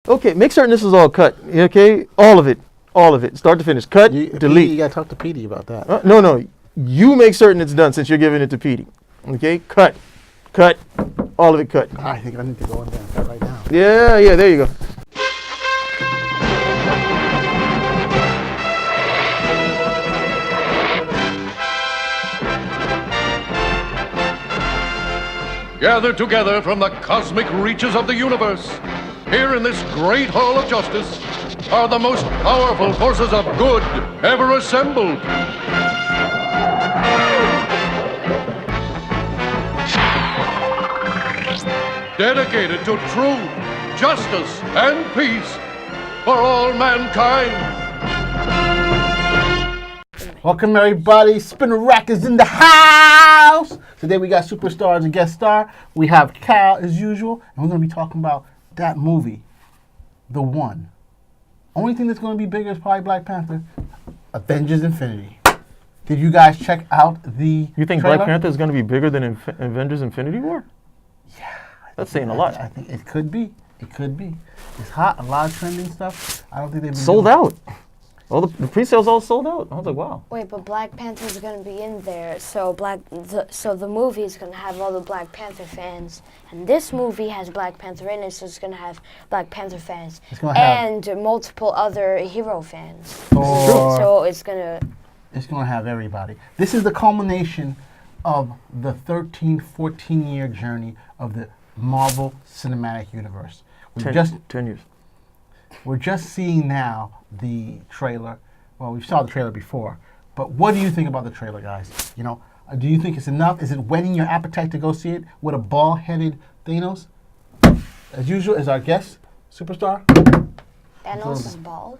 Okay, make certain this is all cut. Okay, all of it, start to finish. Cut, delete. You gotta talk to Petey about that. No, you make certain it's done since you're giving it to Petey. Okay, cut, all of it cut. I think I need to go in there and cut right now. Yeah, there you go. Gathered together from the cosmic reaches of the universe, here in this great hall of justice, are the most powerful forces of good ever assembled. Dedicated to truth, justice, and peace for all mankind. Welcome everybody, Spinner Rack is in the house! Today we got superstars and guest star. We have Cal as usual, and we're going to be talking about that movie, The One. Only thing that's going to be bigger is probably Black Panther, Avengers Infinity. Did you guys check out the You think trailer? Black Panther is going to be bigger than Avengers Infinity War? Yeah. That's saying a lot. I think it could be. It could be. It's hot, a lot of trending stuff. I don't think they've been Sold doing out. All the pre-sales all sold out. I was like, wow. Wait, but Black Panther's gonna be in there, so the movie is gonna have all the Black Panther fans, and this movie has Black Panther in it, so it's gonna have Black Panther fans and multiple other hero fans. So it's gonna have everybody. This is the culmination of the 13, 14-year journey of the Marvel Cinematic Universe. 10 years. We're just seeing now the trailer. Well, we saw the trailer before, but what do you think about the trailer, guys? You know, do you think it's enough? Is it whetting your appetite to go see it with a bald-headed Thanos? As usual, is our guest superstar. Thanos is bald.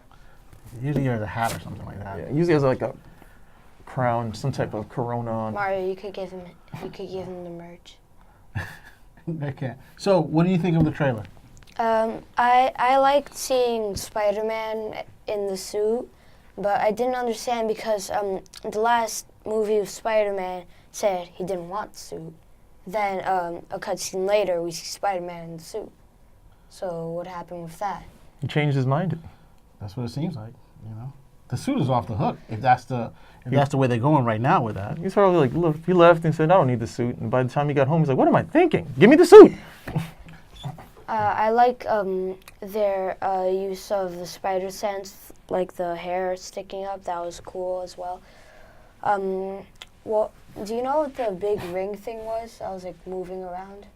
Usually, he has a hat or something like that. Yeah, usually has like a crown, some type of corona on. Mario, you could give him the merch. Okay. So, what do you think of the trailer? I liked seeing Spider-Man in the suit, but I didn't understand because the last movie of Spider-Man said he didn't want the suit. Then a cutscene later, we see Spider-Man in the suit. So what happened with that? He changed his mind. That's what it seems like. You know, the suit is off the hook if that's the way they're going right now with that. He's probably like, look, he left and said, I don't need the suit. And by the time he got home, he's like, what am I thinking? Give me the suit. I like their use of the spider sense, like the hair sticking up. That was cool as well. Well, do you know what the big ring thing was? I was like moving around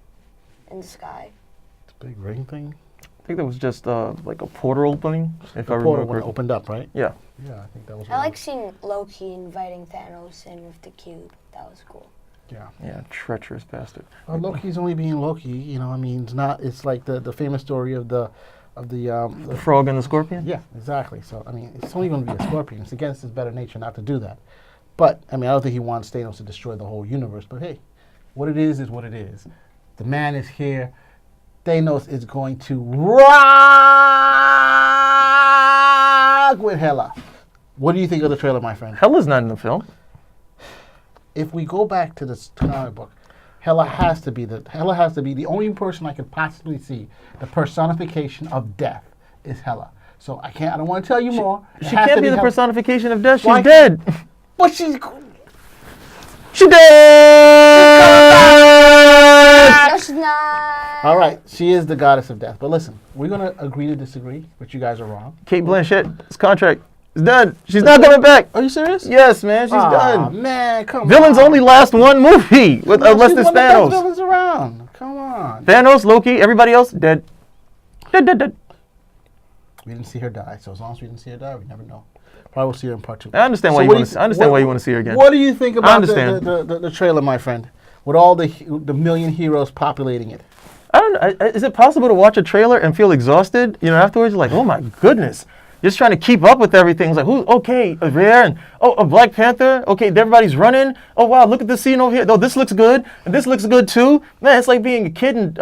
in the sky. The big ring thing? I think that was just like a portal opening. If I portal remember, when it opened up, right? Yeah. Yeah, I think that was. I like seeing Loki inviting Thanos in with the cube. That was cool. Yeah. Yeah, treacherous bastard. Loki's only being Loki, you know. I mean, it's not. It's like the famous story of the frog and the scorpion. Yeah, exactly. So I mean, it's only going to be a scorpion. It's against his better nature not to do that. But I mean, I don't think he wants Thanos to destroy the whole universe. But hey, what it is what it is. The man is here. Thanos is going to rock with Hela. What do you think of the trailer, my friend? Hela's not in the film. If we go back to this comic book, Hela has to be the only person I could possibly see. The personification of death is Hela. So I don't want to tell you more. She can't be the personification of death. She's dead. But she's dead. No, she's not. All right, she is the goddess of death. But listen, we're gonna agree to disagree, but you guys are wrong. Kate Blanchett's contract is done. She's not coming back. Are you serious? Yes, man. She's done. Man, come Villains on. only last one movie unless She's it's one of the best Thanos. villains around. Come on. Thanos, Loki, everybody else dead. Dead. We didn't see her die, so as long as we didn't see her die, we never know. Probably will see her in part 2. I understand why you want to. I understand why you want to see her again. What do you think about the trailer, my friend? With all the million heroes populating it. I don't know. Is it possible to watch a trailer and feel exhausted? You know, afterwards, you're like, oh my goodness. Just trying to keep up with everything. It's like, who's okay? Rare and a Black Panther. Okay, everybody's running. Oh wow, look at this scene over here. Oh, this looks good, and this looks good too. Man, it's like being a kid and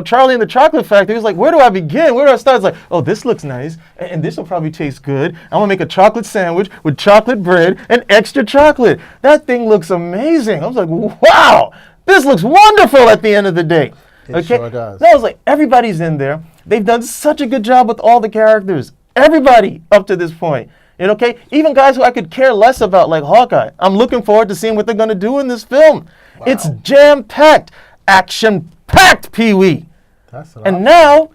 Charlie in the Chocolate Factory. It's like, where do I begin? Where do I start? It's like, oh, this looks nice, and this will probably taste good. I'm gonna make a chocolate sandwich with chocolate bread and extra chocolate. That thing looks amazing. I was like, wow, this looks wonderful at the end of the day. It sure does. That was like everybody's in there. They've done such a good job with all the characters. Everybody up to this point. And okay, even guys who I could care less about, like Hawkeye. I'm looking forward to seeing what they're going to do in this film. Wow. It's jam-packed, action-packed, Pee-wee. That's a lot. And now,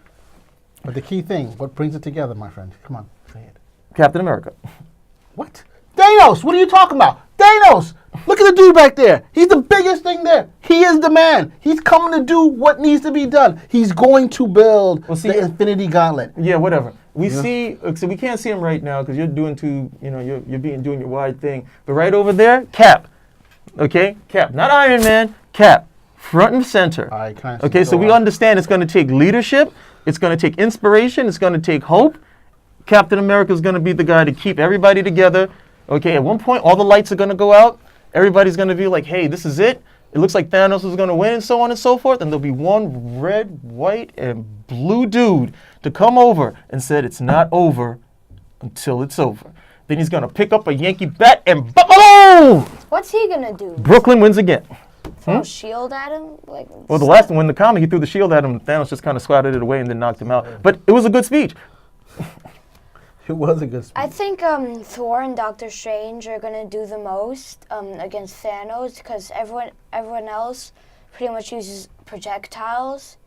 But the key thing, what brings it together, my friend? Come on, say it. Captain America. What? Thanos! What are you talking about? Thanos! Look at the dude back there. He's the biggest thing there. He is the man. He's coming to do what needs to be done. He's going to build the Infinity Gauntlet. Yeah, whatever. We see, so we can't see him right now because you're doing doing your wide thing. But right over there, Cap. Okay, Cap, not Iron Man. Cap, front and center. All right, kind of okay, so we understand it's going to take leadership. It's going to take inspiration. It's going to take hope. Captain America is going to be the guy to keep everybody together. Okay, at one point, all the lights are going to go out. Everybody's going to be like, hey, this is it. It looks like Thanos is going to win and so on and so forth. And there'll be one red, white, and blue dude to come over and said it's not over until it's over. Then he's going to pick up a Yankee bat and boom! What's he gonna do? Brooklyn wins again. Throw a shield at him? Like, Well, the last one, in the comic, he threw the shield at him. Thanos just kind of swatted it away and then knocked him out. But it was a good speech. It was a good speech. I think Thor and Doctor Strange are gonna do the most against Thanos because everyone else pretty much uses projectiles,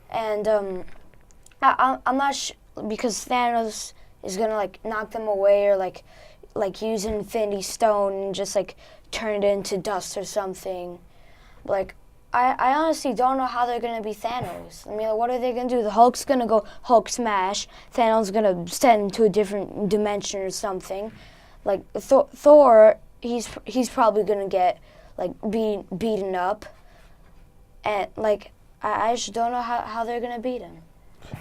and I'm not because Thanos is gonna like knock them away or like use an Infinity Stone and just like turn it into dust or something. Like I honestly don't know how they're gonna be Thanos. I mean, what are they gonna do? The Hulk's gonna go Hulk smash. Thanos gonna send to a different dimension or something. Like Thor, he's probably gonna get like beaten up, and like I just don't know how they're gonna beat him.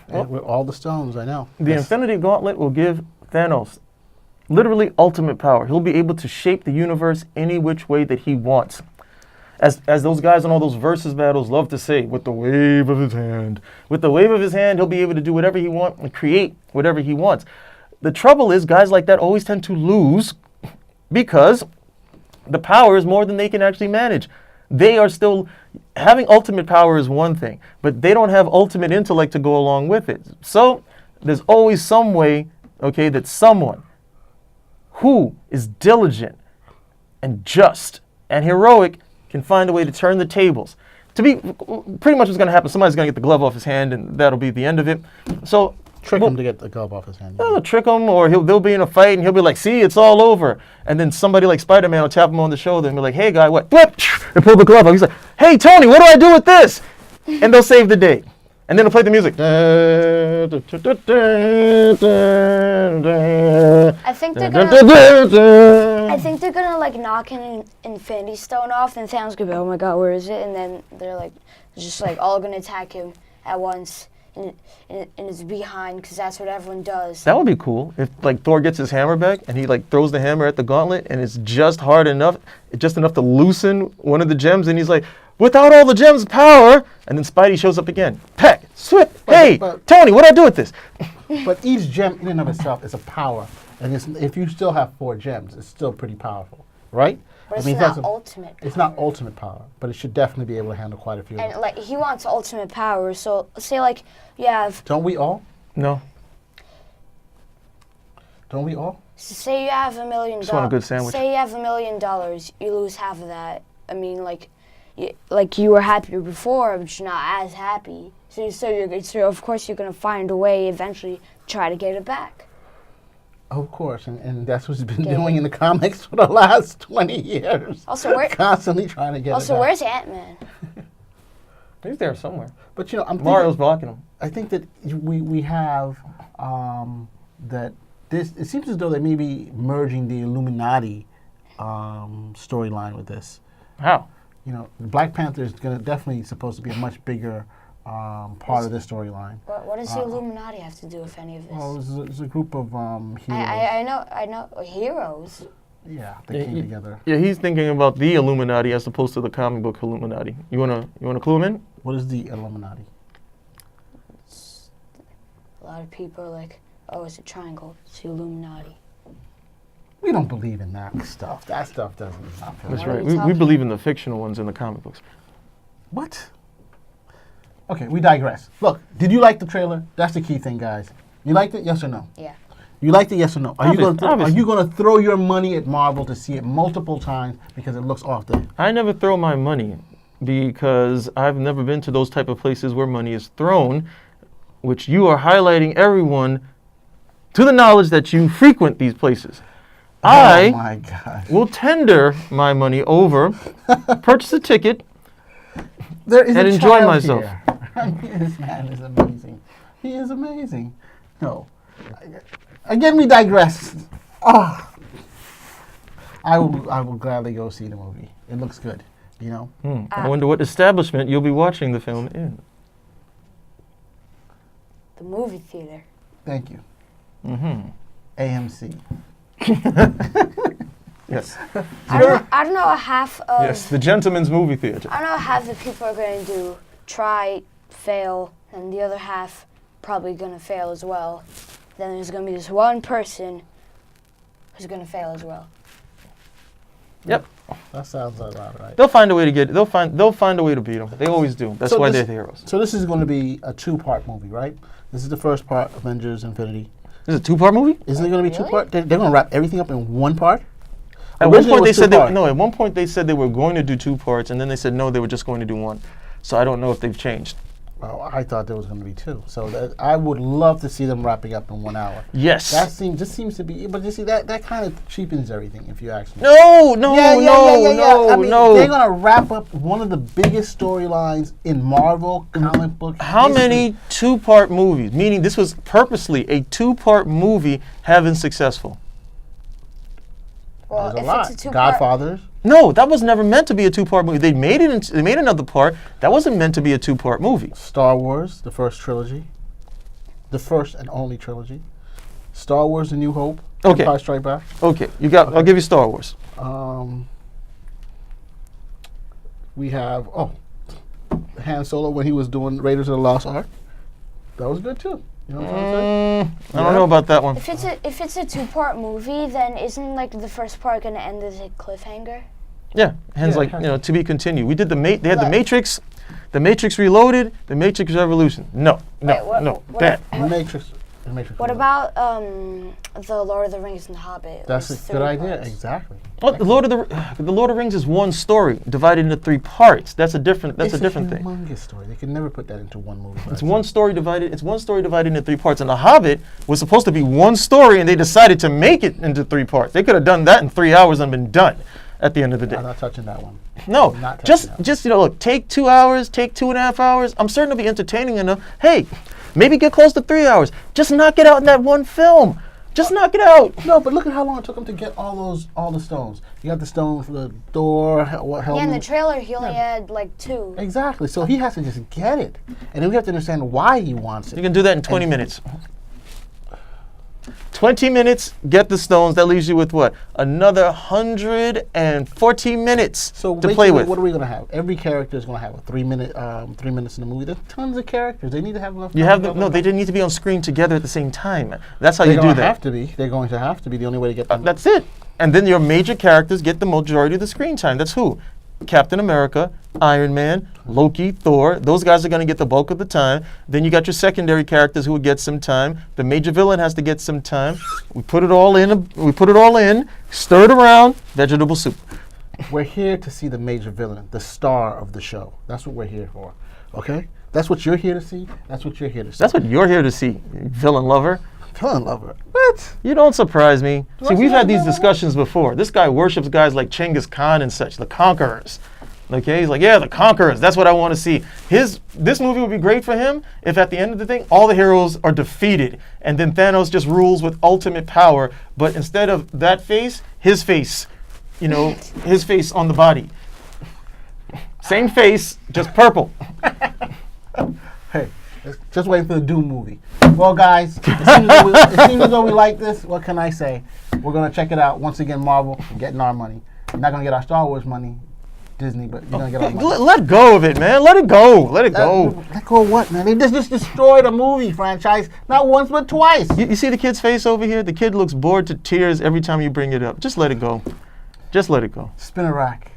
With all the stones, I know. The Infinity Gauntlet will give Thanos literally ultimate power. He'll be able to shape the universe any which way that he wants. As those guys on all those versus battles love to say, with the wave of his hand. With the wave of his hand, he'll be able to do whatever he wants and create whatever he wants. The trouble is, guys like that always tend to lose because the power is more than they can actually manage. They are still, having ultimate power is one thing, but they don't have ultimate intellect to go along with it. So there's always some way, okay, that someone who is diligent and just and heroic can find a way to turn the tables. To be pretty much what's going to happen, somebody's going to get the glove off his hand, and that'll be the end of it. So Trick him to get the glove off his hand. trick him, or they'll be in a fight, and he'll be like, "See, it's all over." And then somebody like Spider-Man will tap him on the shoulder and be like, "Hey, guy, what?" And pull the glove off. He's like, "Hey, Tony, what do I do with this?" And they'll save the day. And then they'll play the music. I think they're gonna like knock an Infinity Stone off, and Thanos gonna be, "Oh my God, where is it?" And then they're like, just like all gonna attack him at once, and it's behind because that's what everyone does. That would be cool if like Thor gets his hammer back and he like throws the hammer at the gauntlet and it's just hard enough, just enough to loosen one of the gems, and he's like, "Without all the gems' power," and then Spidey shows up again. Peck, swip, hey, Tony, what do I do with this? But each gem in and of itself is a power, and if you still have 4 gems, it's still pretty powerful, right? But it's not ultimate. It's not ultimate power, but it should definitely be able to handle quite a few. And like he wants ultimate power, so say like you have. Don't we all? No. Don't we all? Say you have $1 million. Just want a good sandwich. Say you have $1 million, you lose half of that. I mean, like you were happier before, but you're not as happy. So of course you're gonna find a way eventually to try to get it back. Of course, and that's what he's been doing in the comics for the last 20 years. Also, constantly trying to get it back. Also, where's Ant-Man? He's there somewhere. But I'm Mario's blocking him. I think that we have that this. It seems as though they may be merging the Illuminati storyline with this. How? Black Panther is definitely supposed to be a much bigger part of this storyline. What does the Illuminati have to do with any of this? Well, it's a group of heroes. I know heroes. Yeah, they came together. Yeah, he's thinking about the Illuminati as opposed to the comic book Illuminati. You wanna clue him in? What is the Illuminati? A lot of people are like, "Oh, it's a triangle. It's the Illuminati." We don't believe in that stuff. That stuff doesn't happen. That's What are right. you We talking believe in the fictional ones in the comic books. What? Okay, we digress. Look, did you like the trailer? That's the key thing, guys. You liked it? Yes or no? Yeah. You liked it? Yes or no? Are Obviously. you going to throw your money at Marvel to see it multiple times because it looks off there? I never throw my money because I've never been to those type of places where money is thrown, which you are highlighting everyone to the knowledge that you frequent these places. Oh I my God. will tender my money over, purchase a ticket, There is and a enjoy child myself. here. I mean, this man is amazing. He is amazing. No. Again, we digress. Oh. I will gladly go see the movie. It looks good, you know? I wonder what establishment you'll be watching the film in. The movie theater. Thank you. Mm-hmm. AMC. Yes. I don't know how half of Yes, the Gentleman's Movie Theater. I don't know how half the people are going to do try, fail, and the other half probably going to fail as well. Then there's going to be this one person who's going to fail as well. Yep. That sounds about right. They'll find a way to get. They'll find a way to beat them. They always do. That's why they're the heroes. So this is going to be a 2-part movie, right? This is the first part, Avengers Infinity. This is a 2-part movie. Isn't it going to be Really? 2-part? They're going to wrap everything up in 1 part? At one Originally point it they was said 2-part. At one point they said they were going to do 2 parts, and then they said no, they were just going to do 1. So I don't know if they've changed. Well, I thought there was going to be 2. So I would love to see them wrapping up in 1 hour. Yes. That seems to be, but you see that kind of cheapens everything if you ask me. No. I mean, No. they're gonna wrap up one of the biggest storylines in Marvel comic book. How history. many 2-part movies? Meaning this was purposely a 2-part movie have been successful. Well, There's a if lot. it's a 2-part, Godfathers. No, that was never meant to be a 2-part movie. They made it. They made another part. That wasn't meant to be a 2-part movie. Star Wars, the first trilogy, the first and only trilogy. Star Wars: A New Hope. Okay. Empire Strike Back. Okay, you got. I'll give you Star Wars. We have Han Solo when he was doing Raiders of the Lost Ark. That was good too. You know what I'm saying? I don't know about that one. if it's a 2-part movie, then isn't like the first part going to end as a cliffhanger? Yeah, hence Yeah, like it has to be continued. We did they had the Right. Matrix, the Matrix Reloaded, the Matrix Revolution. No, Wait, what- that. The Matrix. The Matrix. What was- about the Lord of the Rings and the Hobbit? That's Those a good 3 idea. parts. Exactly. Well, the Lord of the Rings is one story divided into 3 parts. That's a different. That's It's a different thing. humongous story. They can never put that into one movie. It's one story divided. It's one story divided into 3 parts. And The Hobbit was supposed to be one story, and they decided to make it into 3 parts. They could have done that in 3 hours and been done at the end of the day. I'm not touching that one. No, I'm not just touching that. look, take 2 hours, take 2.5 hours. I'm certain it'll be entertaining enough. Hey, maybe get close to 3 hours. Just knock it out in that one film. Just knock it out. No, but look at how long it took him to get all the stones. You got the stone for the door. What Yeah, in the helmet? trailer he only had like 2. Exactly. So he has to just get it, and then we have to understand why he wants You it. can do that in 20 minutes. 20 minutes, get the stones. That leaves you with what? Another 114 minutes So to play with. What are we gonna have? Every character is gonna have a 3 minute, 3 minutes in the movie. There's tons of characters. They need to have enough. You time have to them. go No, over they them. didn't need to be on screen together at the same time. That's how They're you gonna do that. have to be. They're going to have to be the only way to get them. That's it. And then your major characters get the majority of the screen time. That's who? Captain America, Iron Man, Loki, Thor. Those guys are going to get the bulk of the time. Then you got your secondary characters who will get some time. The major villain has to get some time. We put it all in. Stir it around. Vegetable soup. We're here to see the major villain, the star of the show. That's what we're here for. Okay? That's what you're here to see. That's what you're here to see. That's what you're here to see, villain lover. Villain lover. What? You don't surprise me. See, I we've say had these villain? discussions before. This guy worships guys like Genghis Khan and such, the conquerors. Okay, he's like, yeah, the conquerors. That's what I want to see. This movie would be great for him if at the end of the thing, all the heroes are defeated, and then Thanos just rules with ultimate power. But instead of that face, his face, his face on the body. Same face, just purple. Hey, just waiting for the Doom movie. Well, guys, it seems as though we like this. What can I say? We're going to check it out. Once again, Marvel, we're getting our money. We're not going to get our Star Wars money, Disney, but you're going to get our money. Let go of it, man. Let it go. Let it go. Let go of what, man? They just destroyed a movie franchise, not once, but twice. You see the kid's face over here? The kid looks bored to tears every time you bring it up. Just let it go. Just let it go. Spin a rack.